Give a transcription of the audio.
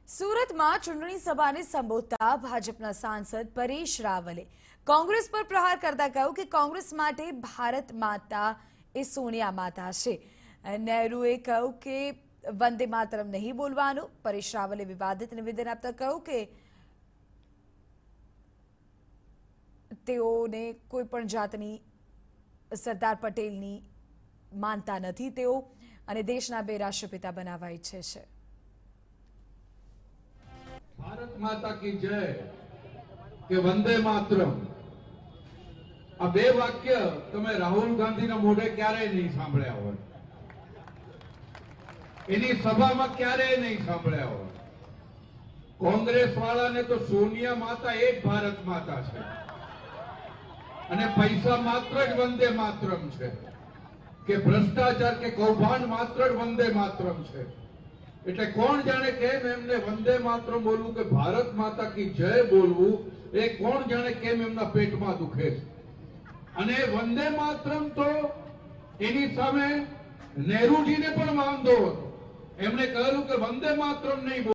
સુરતમાં ચૂંટણી સભાને સંબોધતા ભાજપના સાંસદ પરેશ રાવલે કોંગ્રેસ પર પ્રહાર કરતા કહ્યું કે કોંગ્રેસ માટે ભારત માતા એ સોનિયા માતા છે। નહેરુએ કહ્યું કે વંદે માતરમ નહીં બોલવાનું। પરેશ રાવલે વિવાદિત નિવેદન આપતા કહ્યું કે તેઓને કોઈ પણ જાતની સરદાર પટેલની માનતા નથી તેઓ અને દેશના બે રાષ્ટ્રપિતા બનાવવા ઈચ્છે છે। भारत माता की जय के वंदे मातरम आ बे वाक्य तमे राहुल गांधी ना मोढे क्यारे नहीं सांभळ्या होय, एनी सभा में क्यारे नहीं सांभळ्या होय। कांग्रेस वाला ने तो सोनिया माता एक भारत माता छे अने पैसा मात्र ज वंदे मातरम छे के भ्रष्टाचार के कौभांड मात्र ज वंदे मातरम छे। એટલે કોણ જાણે કેમ એમને વંદે માતરમ બોલવું કે ભારત માતા કી જય બોલવું એ કોણ જાણે કેમ એમના પેટમાં દુખે છે। અને વંદે માતરમ તો એની સામે નહેરુજીને પણ વાંધો હતો, એમણે કહ્યું કે વંદે માતરમ નહીં